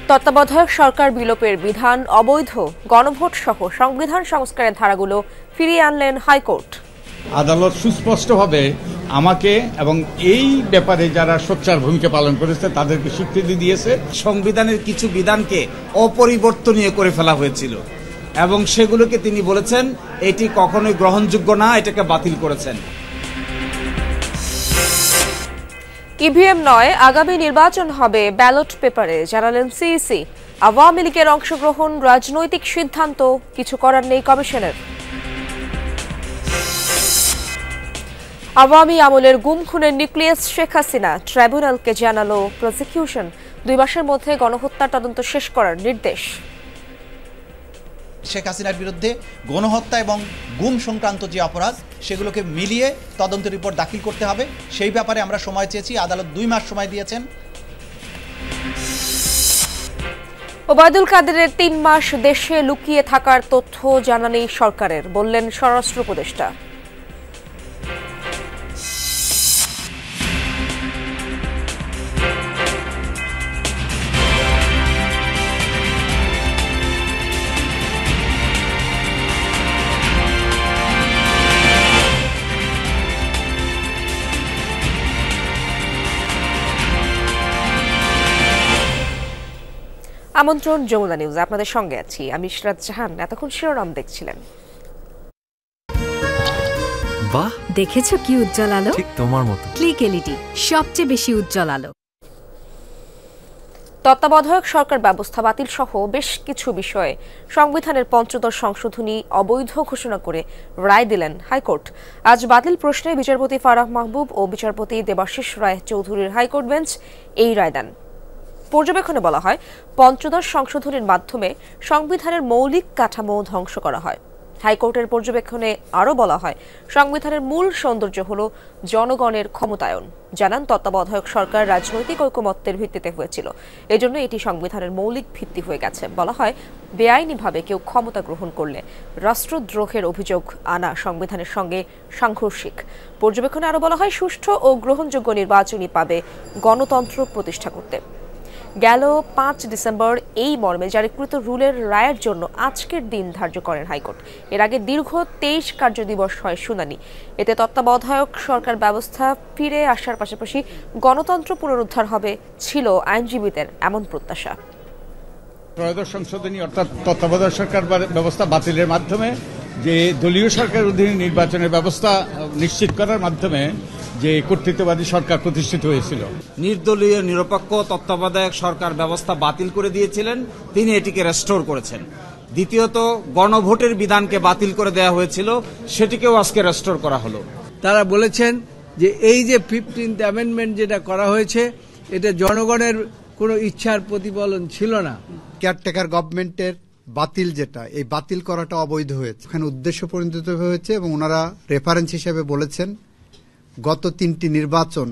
তত্ত্বাবধায়ক সরকার বিলোপের বিধান অবৈধ, গণভোট সহ সংবিধান সংস্কারের ধারাগুলো ফিরিয়ে আনলেন হাইকোর্ট। আদালত সুস্পষ্টভাবে আমাকে এবং এই ব্যাপারে যারা সোচ্চার ভূমিকা পালন করেছে তাদেরকে স্বীকৃতি দিয়েছে। সংবিধানের কিছু বিধানকে অপরিবর্তনীয় করে ফেলা হয়েছিল এবং সেগুলোকে তিনি বলেছেন এটি কখনোই গ্রহণযোগ্য না, এটাকে বাতিল করেছেন। ইভিএম নয়, আগামী নির্বাচন হবে ব্যালট পেপারে, জানালেন সিইসি। আওয়ামী লীগের অংশগ্রহণ রাজনৈতিক সিদ্ধান্ত, কিছু করার নেই কমিশনের। আওয়ামী আমলের গুম খুনের নিউক্লিয়াস শেখ হাসিনা, ট্রাইব্যুনালকে জানালো প্রসিকিউশন। 2 মাসের মধ্যে গণহত্যার তদন্ত শেষ করার নির্দেশ। শেখ হাসিনার বিরুদ্ধে গণহত্যা এবং গুম সংক্রান্ত যে অপরাধ সেগুলোকে মিলিয়ে তদন্ত রিপোর্ট দাখিল করতে হবে, সেই ব্যাপারে আমরা সময় চেয়েছি। আদালত 2 মাস সময় দিয়েছেন। ওবায়দুল কাদেরের 3 মাস দেশে লুকিয়ে থাকার তথ্য জানা নেই সরকারের, বললেন স্বরাষ্ট্র উপদেষ্টা। আমন্ত্রণ যমুনা নিউজ, আপনাদের সঙ্গে আছি আমি ইশরাত জাহান। এতক্ষণ শিরোনাম দেখছিলেন। বাহ, দেখেছো কি উজ্জ্বল আলো? ঠিক তোমার মতো। ক্লিক এলইডি, সবচেয়ে বেশি উজ্জ্বল আলো। তত্ত্বাবধায়ক সরকার ব্যবস্থা বাতিল সহ বেশ কিছু বিষয়ে সংবিধানের ৫ম সংশোধনী অবৈধ ঘোষণা করে রায় দিলেন হাইকোর্ট। আজ বাতিল প্রশ্নে বিচারপতি ফারাহ মাহবুব ও বিচারপতি দেবাশিস রায় চৌধুরীর হাইকোর্ট বেঞ্চ এই রায় দেন। পর্যবেক্ষণে বলা হয়, ৫ম সংশোধনীর মাধ্যমে সংবিধানের মৌলিক কাঠামো ধ্বংস করা হয়। হাইকোর্টের পর্যবেক্ষণে আরও বলা হয়, সংবিধানের মূল সৌন্দর্য হল জনগণের ক্ষমতায়ন। জানান, তত্ত্বাবধায়ক সরকার রাজনৈতিক ঐকমত্যের ভিত্তিতে হয়েছিল, এজন্য এটি সংবিধানের মৌলিক ভিত্তি হয়ে গেছে। বলা হয়, বেআইনিভাবে কেউ ক্ষমতা গ্রহণ করলে রাষ্ট্রদ্রোহের অভিযোগ আনা সংবিধানের সঙ্গে সাংঘর্ষিক। পর্যবেক্ষণে আরও বলা হয়, সুষ্ঠু ও গ্রহণযোগ্য নির্বাচনই পাবে গণতন্ত্র প্রতিষ্ঠা করতে। গেল 5 ডিসেম্বর এই মর্মে জারিকৃত রুলের রায়ের জন্য আজকের দিন ধার্য করেন হাইকোর্ট। এর আগে দীর্ঘ 23 কার্যদিবস হয় শুনানি। এতে তত্ত্বাবধায়ক সরকার ব্যবস্থা ফিরে আসার পাশাপাশি গণতন্ত্র পুনরুদ্ধার হবে ছিল আইনজীবীদের এমন প্রত্যাশা। ত্রয়োদশ সংশোধনী অর্থাৎ তত্ত্বাবধায়ক সরকার ব্যবস্থা বাতিলের মাধ্যমে যে দলীয় সরকার অধীনে নির্বাচনের ব্যবস্থা নিশ্চিত করার মাধ্যমে যে কর্তৃত্ববাদী সরকার প্রতিষ্ঠিত হয়েছিল। নির্দলীয় নিরপেক্ষ তত্ত্বাবধায়ক সরকার ব্যবস্থা বাতিল করে দিয়েছিলেন, তিনি এটিকে রেস্টোর করেছেন। দ্বিতীয়ত, গণভোটের বিধানকে বাতিল করে দেওয়া হয়েছিল, সেটিকেও আজকে রেস্টোর করা হলো। তারা বলেছেন যে এই যে 15th অ্যামেন্ডমেন্ট যেটা করা হয়েছে, এটা জনগণের কোনো ইচ্ছার প্রতিফলন ছিল না। কেয়ারটেকার গভর্নমেন্টের বাতিল যেটা, এই বাতিল করাটা অবৈধ হয়েছে, এখানে উদ্দেশ্য পরিণত হয়েছে এবং ওনারা রেফারেন্স হিসেবে বলেছেন গত 3টি নির্বাচন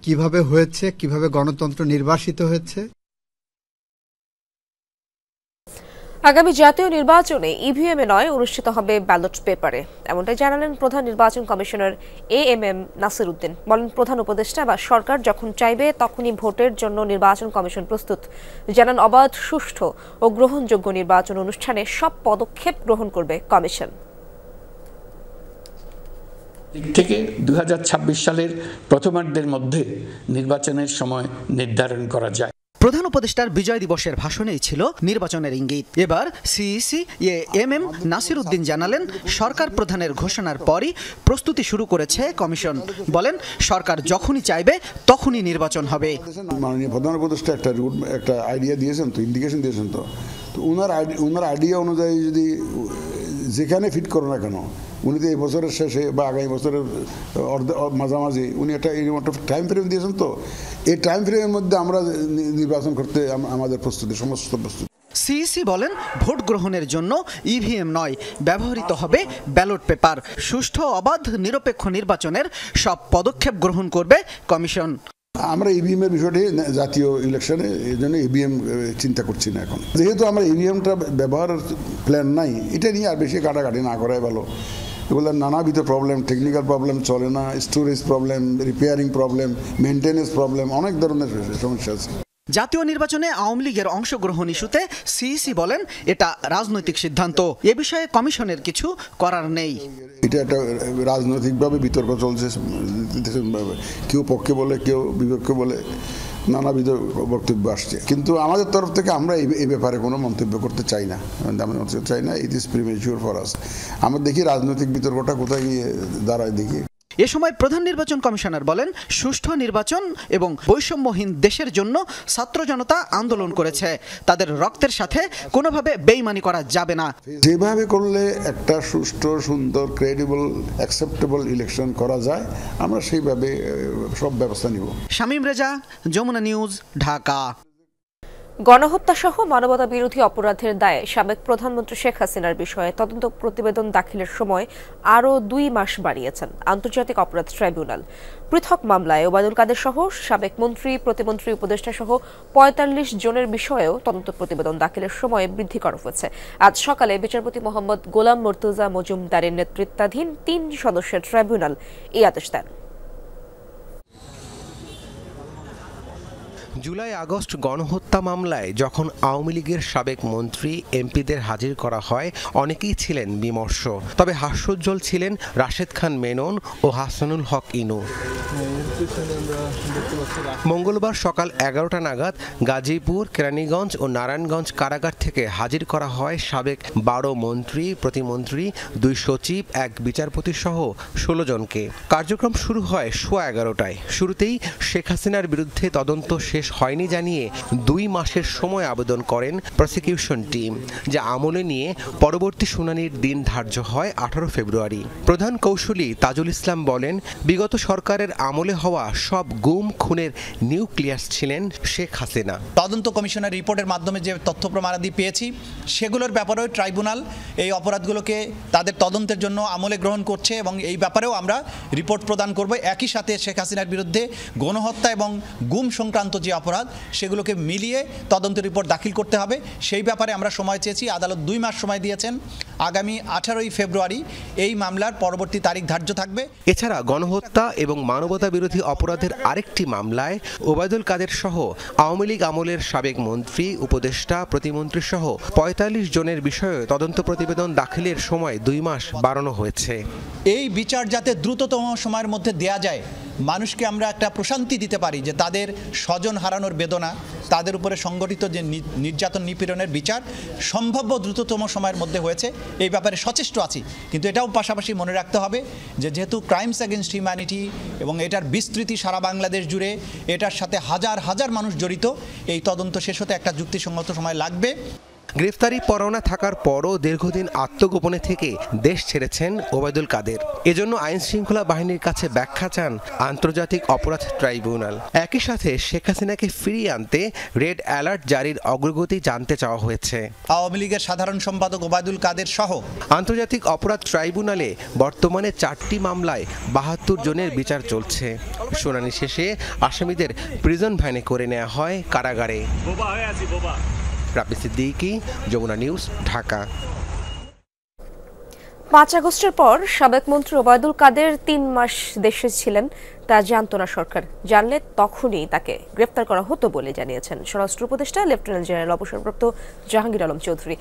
কিভাবে হয়েছে, কিভাবে গণতন্ত্র নির্বাসিত হয়েছে। আগামী জাতীয় নির্বাচনে ইভিএমে নয়, অনুষ্ঠিত হবে ব্যালট পেপারে, এমনটাই জানালেন প্রধান নির্বাচন কমিশনার AMM নাসির উদ্দিন। বলেন, প্রধান উপদেষ্টা বা সরকার যখন চাইবে তখনই ভোটের জন্য নির্বাচন কমিশন প্রস্তুত। জানান, অবাধ, সুষ্ঠু ও গ্রহণযোগ্য নির্বাচন অনুষ্ঠানে সব পদক্ষেপ গ্রহণ করবে কমিশন। দিক থেকে 2026 সালের প্রথমার্ধের মধ্যে নির্বাচনের সময় নির্ধারণ করা যায়। প্রধান উপদেষ্টার বিজয় দিবসের ভাষণেই ছিল নির্বাচনের ইঙ্গিত। এবার সিইসি AMM নাসির উদ্দিন জানালেন, সরকার প্রধানের ঘোষণার পরই প্রস্তুতি শুরু করেছে কমিশন। বলেন, সরকার যখনই চাইবে তখনই নির্বাচন হবে। মাননীয় প্রধান উপদেষ্টা একটা আইডিয়া দিয়েছেন, তো ইন্ডিকেশন দিয়েছেন, তো ওনার আইডিয়া অনুযায়ী যদি যেখানে ফিট করো না কেন, উনি তো এই বছরের শেষে বা আগামী বছরের মাঝামাঝি উনি একটা টাইম ফ্রেম দিয়েছেন, তো এই টাইম ফ্রেমের মধ্যে আমরা নির্বাচন করতে আমাদের প্রস্তুতি, সমস্ত প্রস্তুতি। সিইসি বলেন, ভোট গ্রহণের জন্য ইভিএম নয়, ব্যবহৃত হবে ব্যালট পেপার। সুষ্ঠু, অবাধ, নিরপেক্ষ নির্বাচনের সব পদক্ষেপ গ্রহণ করবে কমিশন। আমরা ইভিএম এর বিষয়টি জাতীয় ইলেকশনে এই জন্য ইভিএম চিন্তা করছি না এখন, যেহেতু আমরা ইভিএমটা ব্যবহারের প্ল্যান নাই, এটা নিয়ে আর বেশি কাটাকাটি না করাই ভালো। এগুলো নানাবিধ প্রবলেম, টেকনিক্যাল প্রবলেম চলে না, storage problem, repairing problem, maintenance problem, অনেক ধরনের সমস্যা আছে। জাতীয় নির্বাচনে আওয়ামী লীগের অংশগ্রহণ ইস্যুতে সিইসি বলেন এটা রাজনৈতিক সিদ্ধান্ত, এ বিষয়ে কমিশনের কিছু করার নেই। এটা একটা রাজনৈতিকভাবে বিতর্ক চলছে, কেউ পক্ষে বলে কেউ বিপক্ষে বলে, নানাবিধ বক্তব্য আসছে, কিন্তু আমাদের তরফ থেকে আমরা এই ব্যাপারে কোনো মন্তব্য করতে চাই না। It is premature for us. আমরা দেখি রাজনৈতিক বিতর্কটা কোথায় গিয়ে দাঁড়ায় দেখি। এ সময় প্রধান নির্বাচন কমিশনার বলেন, সুষ্ঠু নির্বাচন এবং বৈষম্যহীন দেশের জন্য ছাত্র জনতা আন্দোলন করেছে, তাদের রক্তের সাথে কোনোভাবে বেইমানি করা যাবে না। যেভাবে করলে একটা সুষ্ঠু, সুন্দর, ক্রেডিবল, অ্যাকসেপ্টেবল ইলেকশন করা যায়, আমরা সেইভাবে সব ব্যবস্থা নিব। শামীম রেজা, যমুনা নিউজ, ঢাকা। গণহত্যা সহ মানবতা বিরোধী অপরাধের দায়ে সাবেক প্রধানমন্ত্রী শেখ হাসিনার বিষয়ে তদন্ত প্রতিবেদন দাখিলের সময় আরও 2 মাস বাড়িয়েছেন আন্তর্জাতিক অপরাধ ট্রাইব্যুনাল। পৃথক মামলায় ওবায়দুল কাদের সহ সাবেক মন্ত্রী, প্রতিমন্ত্রী, উপদেষ্টা সহ ৪৫ জনের বিষয়েও তদন্ত প্রতিবেদন দাখিলের সময় বৃদ্ধি করা হয়েছে। আজ সকালে বিচারপতি মোহাম্মদ গোলাম মর্তুজা মজুমদারের নেতৃত্বাধীন 3 সদস্যের ট্রাইব্যুনাল এই আদেশ দেন। জুলাই আগস্ট গণহত্যা মামলায় যখন আওয়ামী লীগের সাবেক মন্ত্রী, এমপিদের হাজির করা হয়, অনেকেই ছিলেন বিমর্ষ। তবে হাস্যোজ্জ্বল ছিলেন রাশেদ খান মেনন ও হাসানুল হক ইনু। মঙ্গলবার সকাল 11টা নাগাদ গাজীপুর, কেরানীগঞ্জ ও নারায়ণগঞ্জ কারাগার থেকে হাজির করা হয় সাবেক 12 মন্ত্রী, প্রতিমন্ত্রী, 2 সচিব, 1 বিচারপতি সহ 16 জনকে। কার্যক্রম শুরু হয় 11:15টায়। শুরুতেই শেখ হাসিনার বিরুদ্ধে তদন্ত শেষ হয়নি জানিয়ে 2 মাসের সময় আবেদন করেন প্রসিকিউশন টিম, যা আমলে নিয়ে পরবর্তী শুনানির দিন ধার্য হয় 18 ফেব্রুয়ারি। প্রধান কৌশলী তাজুল ইসলাম বলেন, বিগত সরকারের আমলে হওয়া সব গুম খুনের নিউক্লিয়াস ছিলেন শেখ হাসিনা। তদন্ত কমিশনের রিপোর্টের মাধ্যমে যে তথ্য প্রমাণাদি পেয়েছি, সেগুলোর ব্যাপারেও ট্রাইব্যুনাল এই অপরাধগুলোকে তাদের তদন্তের জন্য আমলে গ্রহণ করছে এবং এই ব্যাপারেও আমরা রিপোর্ট প্রদান করব। একই সাথে শেখ হাসিনার বিরুদ্ধে গণহত্যা এবং গুম সংক্রান্ত যে অপরাধ, সেগুলোকে মিলিয়ে তদন্ত রিপোর্ট দাখিল করতে হবে। সেই ব্যাপারে আমরা সময় চেয়েছি, আদালত 2 মাস সময় দিয়েছেন। আগামী 18 ফেব্রুয়ারি এই মামলার পরবর্তী তারিখ ধার্য থাকবে। এছাড়া গণহত্যা এবং মানবতা বিরোধী অপরাধের আরেকটি মামলায় ওবায়দুল কাদের সহ আওয়ামী লীগ আমলের সাবেক মন্ত্রী, উপদেষ্টা, প্রতিমন্ত্রী সহ 45 জনের বিষয়ে তদন্ত প্রতিবেদন দাখিলের সময় 2 মাস বাড়ানো হয়েছে। এই বিচার যাতে দ্রুততম সময়ের মধ্যে দেয়া যায়, মানুষকে আমরা একটা প্রশান্তি দিতে পারি যে তাদের স্বজন হারানোর বেদনা, তাদের উপরে সংগঠিত যে নির্যাতন, নিপীড়নের বিচার সম্ভাব্য দ্রুততম সময়ের মধ্যে হয়েছে, এই ব্যাপারে সচেষ্ট আছি। কিন্তু এটাও পাশাপাশি মনে রাখতে হবে যে যেহেতু ক্রাইমস এগেনস্ট হিউম্যানিটি এবং এটার বিস্তৃতি সারা বাংলাদেশ জুড়ে, এটার সাথে হাজার হাজার মানুষ জড়িত, এই তদন্ত শেষ হতে একটা যুক্তিসঙ্গত সময় লাগবে। গ্রেফতারি পরোয়ানা থাকার পরও দীর্ঘদিন আত্মগোপনে থেকে দেশ ছেড়েছেন ওবায়দুল কাদের। এজন্য আইন শৃঙ্খলা বাহিনীর কাছে ব্যাখ্যা চান আন্তর্জাতিক অপরাধ ট্রাইব্যুনাল। একই সাথে শেখ হাসিনাকে ফিরিয়ে আনতে রেড অ্যালার্ট জারির অগ্রগতি জানতে চাওয়া হয়েছে। আওয়ামী লীগের সাধারণ সম্পাদক ওবায়দুল কাদের সহ আন্তর্জাতিক অপরাধ ট্রাইব্যুনালে বর্তমানে 4টি মামলায় 72 জনের বিচার চলছে। শুনানি শেষে আসামিদের প্রিজন ভ্যানে করে নেওয়া হয় কারাগারে। রাব্বি সিদ্দিকী, যমুনা নিউজ, ঢাকা। 5 আগস্টের পর সাবেক মন্ত্রী ওবায়দুল কাদের 3 মাস দেশে ছিলেন, তা জানত না সরকার। জানলে তখনই তাকে গ্রেফতার করা হতো বলে জানিয়েছেন স্বরাষ্ট্র উপদেষ্টা লেফটেন্যান্ট জেনারেল অবসরপ্রাপ্ত জাহাঙ্গীর আলম চৌধুরী।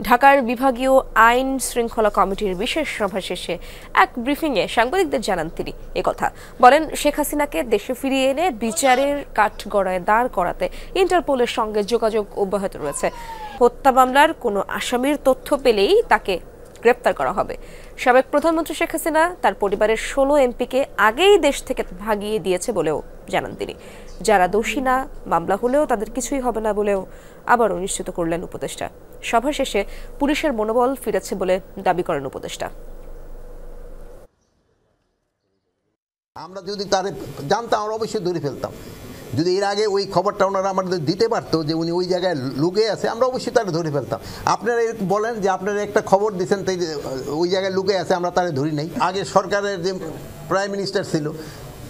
ঢাকার বিভাগীয় আইন শৃঙ্খলা কমিটির বিশেষ সভা শেষে এক ব্রিফিংয়ে সাংবাদিকদের জানান তিনি একথা। বলেন, শেখ হাসিনাকে দেশে ফিরিয়ে এনে বিচারের কাঠগড়ায় দাঁড় করাতে ইন্টারপোলের সঙ্গে যোগাযোগ অব্যাহত রয়েছে। হত্যা মামলার কোনো আসামির তথ্য পেলেই তাকে গ্রেপ্তার করা হবে। সাবেক প্রধানমন্ত্রী শেখ হাসিনা তার পরিবারের 16 এমপিকে আগেই দেশ থেকে ভাগিয়ে দিয়েছে বলেও জানান তিনি। যারা দোষী না, মামলা হলেও তাদের কিছুই হবে না বলেও আবারও নিশ্চিত করলেন উপদেষ্টা। সভা শেষে পুলিশের মনোবল ফিরেছে বলে দাবি করেন উপদেষ্টা। আমরা যদি তারে জানতাম, আমরা অবশ্যই ধরে ফেলতাম। যদি এর আগে ওই খবরটা ওনারা আমাদের দিতে পারতো যে উনি ওই জায়গায় লুকে আছে, আমরা অবশ্যই তারা ধরে ফেলতাম। আপনারা বলেন যে আপনারা একটা খবর দিচ্ছেন তাই ওই জায়গায় লুকে আছে, আমরা তারা ধরি নাই। আগে সরকারের যে প্রাইম মিনিস্টার ছিল,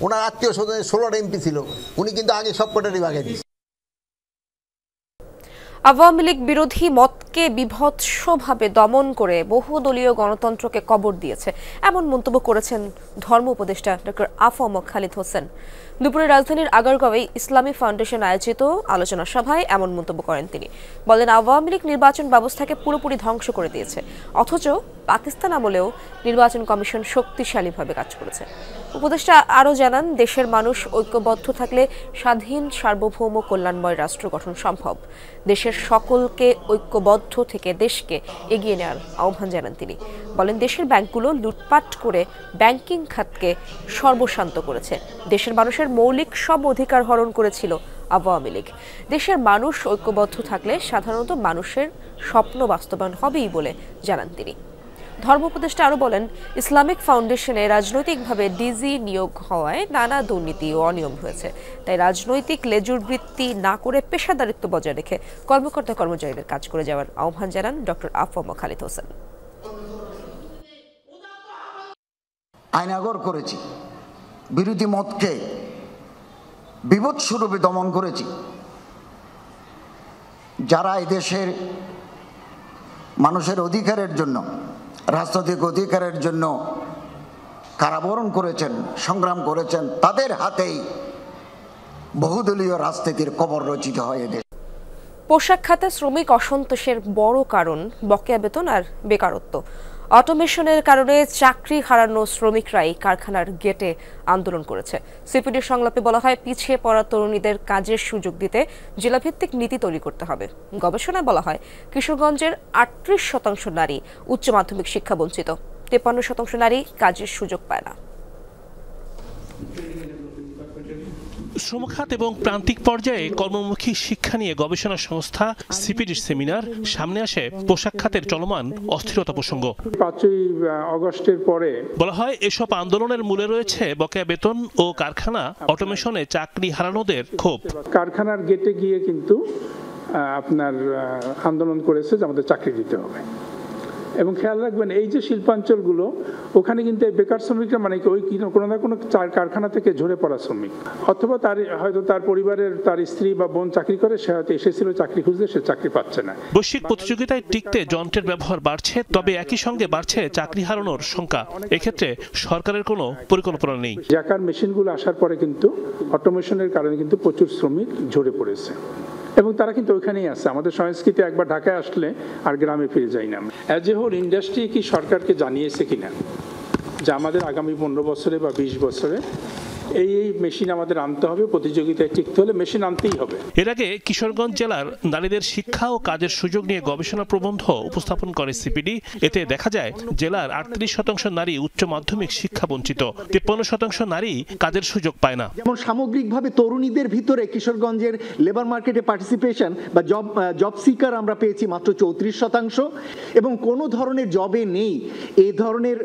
ওনার আত্মীয় স্বজনের 16টা এমপি ছিল, উনি কিন্তু আগে সব কটারই ভাগে দিয়েছে। আওয়ামী লীগ বিরোধী মতকে দেশকে বিভৎসভাবে দমন করে বহুদলীয় গণতন্ত্রকে কবর দিয়েছে এমন মন্তব্য করেছেন ধর্ম উপদেষ্টা ডক্টর আফম খালিদ হোসেন। দুপুরে রাজধানীর আগারগাঁওয়ে ইসলামী ফাউন্ডেশন আয়োজিত আলোচনা সভায় এমন মন্তব্য করেন তিনি। বলেন, আওয়ামী লীগ নির্বাচন ব্যবস্থাকে পুরোপুরি ধ্বংস করে দিয়েছে, অথচ পাকিস্তান আমলেও নির্বাচন কমিশন শক্তিশালীভাবে কাজ করেছে। উপদেষ্টা আরও জানান, দেশের মানুষ ঐক্যবদ্ধ থাকলে স্বাধীন, সার্বভৌম, কল্যাণময় রাষ্ট্র গঠন সম্ভব। দেশের সকলকে ঐক্যবদ্ধ থেকে দেশকে এগিয়ে নেওয়ার আহ্বান জানান তিনি। বলেন, দেশের ব্যাংকগুলো লুটপাট করে ব্যাংকিং খাতকে সর্বশান্ত করেছে। দেশের মানুষের মৌলিক সব অধিকার হরণ করেছিল আওয়ামী লীগ। দেশের মানুষ ঐক্যবদ্ধ থাকলে সাধারণত মানুষের স্বপ্ন বাস্তবায়ন হবেই বলে জানান তিনি। ধর্ম উপদেষ্টা আরও বলেন, ইসলামিক ফাউন্ডেশনে রাজনৈতিকভাবে ডিজি নিয়োগ হওয়ায় নানা দুর্নীতি ও অনিয়ম হয়েছে। তাই রাজনৈতিক লেজুর বৃত্তি না করে পেশাদারিত্ব বজায় রেখে কর্মকর্তা কর্মচারীদের কাজ করে যাওয়ার আহ্বান জানান ডক্টর আফম খালিদ হোসেন। আইনাগর করেছি, বিরোধী মতকে বিভৎসরূপে দমন করেছি। যারা এদেশের মানুষের অধিকারের জন্য, রাজনৈতিক অধিকারের জন্য কারাবরণ করেছেন, সংগ্রাম করেছেন, তাদের হাতেই বহুদলীয় রাজনীতির কবর রচিত হয় এদের। পোশাক খাতে শ্রমিক অসন্তোষের বড় কারণ বকেয়া বেতন আর বেকারত্ব। অটোমেশনের কারণে চাকরি হারানো শ্রমিকরাই কারখানার গেটে আন্দোলন করেছে। সিপিডির সংলাপে বলা হয়, পিছিয়ে পড়া তরুণীদের কাজের সুযোগ দিতে জেলাভিত্তিক নীতি তৈরি করতে হবে। গবেষণায় বলা হয়, কিশোরগঞ্জের ৩৮% নারী উচ্চ মাধ্যমিক শিক্ষা বঞ্চিত, ৫৩% নারী কাজের সুযোগ পায় না। শ্রমখাত এবং প্রান্তিক পর্যায়ে কর্মমুখী শিক্ষা নিয়ে গবেষণা সংস্থা সিপিডির সেমিনার। সামনে আসে পোশাক খাতের চলমান অস্থিরতা প্রসঙ্গ। ৫ই আগস্টের পরে বলা হয়, এসব আন্দোলনের মূলে রয়েছে বকেয়া বেতন ও কারখানা অটোমেশনে চাকরি হারানোদের ক্ষোভ। কারখানার গেটে গিয়ে কিন্তু আপনার আন্দোলন করেছে যে আমাদের চাকরি দিতে হবে। এবং খেয়াল রাখবেন, এই যে শিল্পাঞ্চলগুলো, ওখানে কিন্তু বেকার শ্রমিকরা মানে ওই কোনো না কোনো কারখানা থেকে ঝরে পড়া শ্রমিক, অথবা তার হয়তো তার পরিবারের তার স্ত্রী বা বোন চাকরি করে, সে হয়তো এসেছিল চাকরি খুঁজতে, সে চাকরি পাচ্ছে না। বৈশ্বিক প্রতিযোগিতায় টিকতে যন্ত্রের ব্যবহার বাড়ছে, তবে একই সঙ্গে বাড়ছে চাকরি হারানোর শঙ্কা। এক্ষেত্রে সরকারের কোনো পরিকল্পনা নেই। জ্যাকার মেশিনগুলো আসার পরে কিন্তু অটোমেশনের কারণে কিন্তু প্রচুর শ্রমিক ঝরে পড়েছে এবং তারা কিন্তু ওইখানেই আছে। আমাদের সংস্কৃতি একবার ঢাকায় আসলে আর গ্রামে ফিরে যাই না। অ্যাজ এ হোল ইন্ডাস্ট্রি কি সরকারকে জানিয়েছে কিনা যে আমাদের আগামী 15 বছরে বা 20 বছরে এই মেশিন আমাদের আনতে হবে, প্রতিযোগিতায় টিকতে হলে মেশিন আনতেই হবে। এর আগে কিশোরগঞ্জ জেলার নারীদের শিক্ষা ও কাজের সুযোগ নিয়ে গবেষণা প্রবন্ধ উপস্থাপন করে সিপিডি। এতে দেখা যায়, জেলার ৩৮% নারী উচ্চ মাধ্যমিক শিক্ষা বঞ্চিত, ৫৩% নারী কাজের সুযোগ পায় না। যেমন সামগ্রিকভাবে তরুণীদের ভিতরে কিশোরগঞ্জের লেবার মার্কেটে পার্টিসিপেশন বা জব সিকার আমরা পেয়েছি মাত্র ৩৪%, এবং কোনো ধরনের জবে নেই এই ধরনের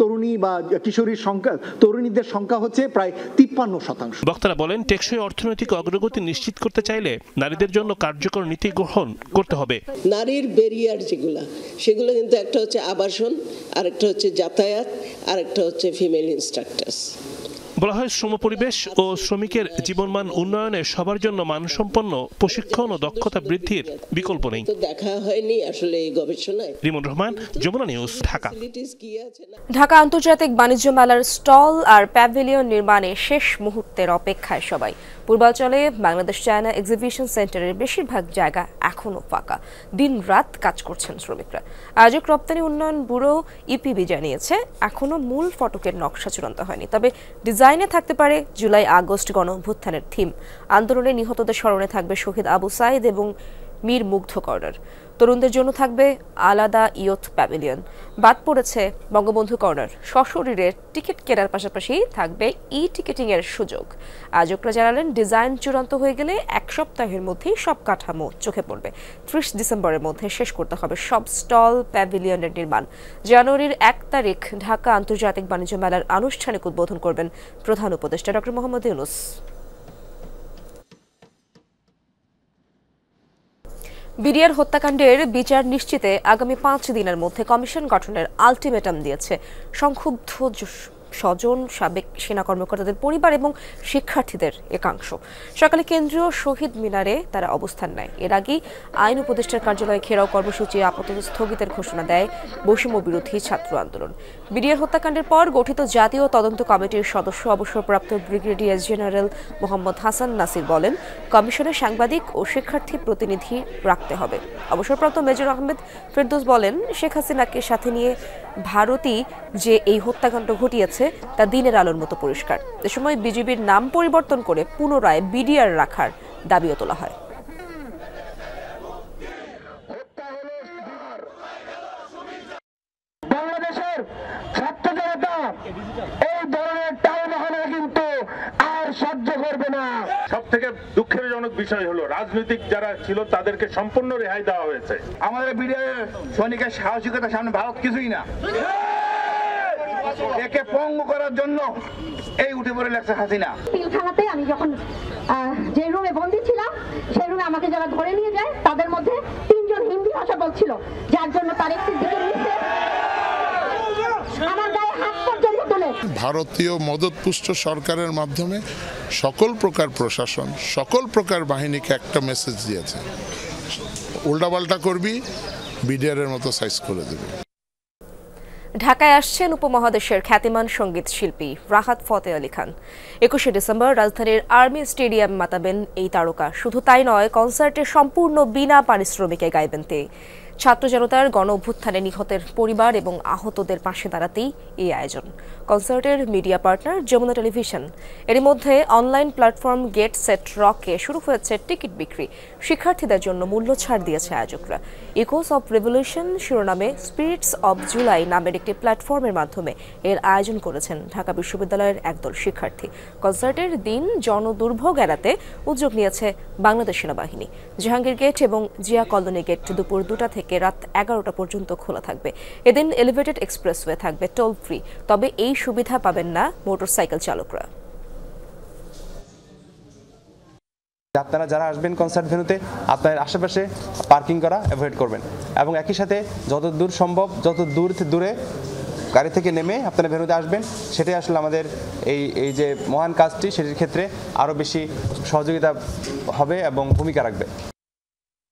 তরুণী বা কিশোরীর সংখ্যা, তরুণীদের সংখ্যা হচ্ছে প্রায় ৫৩%। বক্তারা বলেন, টেকসই অর্থনৈতিক অগ্রগতি নিশ্চিত করতে চাইলে নারীদের জন্য কার্যকর নীতি গ্রহণ করতে হবে। নারীর ব্যারিয়ার সেগুলো কিন্তু একটা হচ্ছে আবাসন, আরেকটা হচ্ছে যাতায়াত, আরেকটা হচ্ছে ফিমেল ইনস্ট্রাক্টরস। বলা হয়, শ্রম পরিবেশ ও শ্রমিকের জীবনমান উন্নয়নে সবার জন্য মানসম্পন্ন প্রশিক্ষণ ও দক্ষতা বৃদ্ধির বিকল্প নেই। দেখা হয়নি আসলে এই গবেষণায়। রিমন রহমান, যমুনা নিউজ, ঢাকা। ঢাকা আন্তর্জাতিক বাণিজ্য মেলার স্টল আর প্যাভিলিয়ন নির্মাণে শেষ মুহূর্তের অপেক্ষায় সবাই। পূর্বাঞ্চলে বাংলাদেশ চায়না এক্সিবিশন সেন্টারের বেশিরভাগ জায়গা এখনও ফাঁকা। দিন রাত কাজ করছেন শ্রমিকরা। আয়োজক রপ্তানি উন্নয়ন ব্যুরো ইপিবি জানিয়েছে, এখনও মূল ফটকের নকশা চূড়ান্ত হয়নি, তবে ডিজাইনে থাকতে পারে জুলাই আগস্ট গণঅভ্যুত্থানের থিম। আন্দোলনে নিহতদের স্মরণে থাকবে শহীদ আবু সাইদ এবং মীর মুগ্ধ কর্নার। তরুণদের জন্য থাকবে আলাদা ইয়ুথ প্যাভিলিয়ন। বাদ পড়েছে বঙ্গবন্ধু কর্নার। সশরীরে টিকিট কেনার পাশাপাশি থাকবে টিকেটিং এর সুযোগ। আয়োজকরা জানালেন, ডিজাইন চূড়ান্ত হয়ে গেলে 1 সপ্তাহের মধ্যেই সব কাঠামো চোখে পড়বে। 30 ডিসেম্বরের মধ্যে শেষ করতে হবে সব স্টল প্যাভিলিয়নের নির্মাণ। জানুয়ারির 1 তারিখ ঢাকা আন্তর্জাতিক বাণিজ্য মেলার আনুষ্ঠানিক উদ্বোধন করবেন প্রধান উপদেষ্টা ডক্টর মোহাম্মদ ইউনূস। বিডিআর হত্যাকাণ্ডের বিচার নিশ্চিতে আগামী 5 দিনের মধ্যে কমিশন গঠনের আলটিমেটাম দিয়েছে সংক্ষুব্ধ স্বজন, সাবেক সেনা কর্মকর্তাদের পরিবার এবং শিক্ষার্থীদের একাংশ সকালে কেন্দ্রীয় শহীদ মিনারে তারা অবস্থান নেয়। এর আগেই আইন উপদেষ্টার কার্যালয়ে ঘেরাও কর্মসূচি আপাতত স্থগিতের ঘোষণা দেয় বৈষম্য বিরোধী ছাত্র আন্দোলন। বিডিআর হত্যাকাণ্ডের পর গঠিত জাতীয় তদন্ত কমিটির সদস্য অবসরপ্রাপ্ত ব্রিগেডিয়ার জেনারেল মোহাম্মদ হাসান নাসির বলেন, কমিশনে সাংবাদিক ও শিক্ষার্থী প্রতিনিধি রাখতে হবে। অবসরপ্রাপ্ত মেজর আহমেদ ফেরদৌস বলেন, শেখ হাসিনাকে সাথে নিয়ে ভারতই যে এই হত্যাকাণ্ড ঘটিয়েছে তা দিনের আলোর মতো পরিষ্কার। এ সময় বিজিবির নাম পরিবর্তন করে পুনরায় বিডিআর রাখার দাবিও তোলা হয়। বাংলাদেশের ছাত্র জনতা এই ধরনের টালবাহানা কিন্তু আর সহ্য করবে না। সব থেকে দুঃখজনক বিষয় হলো রাজনৈতিক যারা ছিল তাদেরকে সম্পূর্ণ রেহাই দেওয়া হয়েছে। আমাদের বিডিআর সৈনিকের সাহসিকতার সামনে ভারত কিছুই না। একে পঙ্গু করার জন্য এই উঠে পড়ে লাগছে হাসিনা। পিলখানাতে আমি যখন যে রুমে বন্দী ছিলাম সেই রুমে আমাকে যারা ধরে নিয়ে যায় তাদের মধ্যে 3 জন হিন্দি ভাষা বলছিল, যার জন্য তার একটি দিকে নিচে আমার গায়ে হাত পর্যন্ত তোলে। ভারতীয় মদতপুষ্ট সরকারের মাধ্যমে সকল প্রকার প্রশাসন, সকল প্রকার বাহিনীকে একটা মেসেজ দিয়েছে, উল্টাপাল্টা করবি বিডিআরের মতো সাইজ করে দেবে। ঢাকায় আসছেন উপমহাদেশের খ্যাতিমান সঙ্গীত শিল্পী রাহাত ফতেহ আলী খান। 21শে ডিসেম্বর রাজধানীর আর্মি স্টেডিয়াম মাতাবেন এই তারকা। শুধু তাই নয়, কনসার্টে সম্পূর্ণ বিনা পারিশ্রমিকে গাইবেন তিনি। ছাত্র জনতার গণ অভ্যুত্থানে নিহতের পরিবার এবং আহতদের পাশে দাঁড়াতেই এই আয়োজন। কনসার্টের মিডিয়া পার্টনার যমুনা টেলিভিশন। এর মধ্যে অনলাইন প্ল্যাটফর্ম গেট সেট রকে শুরু হয়েছে টিকিট বিক্রি। শিক্ষার্থীদের জন্য মূল্য ছাড় দিয়েছে আয়োজকরা। ইকোস অব রেভলিউশন শিরোনামে স্পিরিটস অব জুলাই নামের একটি প্ল্যাটফর্মের মাধ্যমে এর আয়োজন করেছেন ঢাকা বিশ্ববিদ্যালয়ের একদল শিক্ষার্থী। কনসার্টের দিন জনদুর্ভোগ এড়াতে উদ্যোগ নিয়েছে বাংলাদেশ সেনাবাহিনী। জাহাঙ্গীর গেট এবং জিয়া কলোনি গেট দুপুর 2টা থেকে রাত 11টা পর্যন্ত খোলা থাকবে। এদিন এলিভেটেড এক্সপ্রেসওয়ে থাকবে টোল ফ্রি, তবে এই সুবিধা পাবেন না মোটরসাইকেল চালকরা। আপনারা যারা আসবেন কনসার্ট ভেন্যুতে আপনার আশেপাশে পার্কিং করা অ্যাভয়েড করবেন এবং একই সাথে যত দূর সম্ভব যত দূরে গাড়ি থেকে নেমে আপনারা ভেন্যুতে আসবেন। সেটাই আসলে আমাদের এই যে মহান কাজটি সেটির ক্ষেত্রে আরও বেশি সহযোগিতা হবে এবং ভূমিকা রাখবে।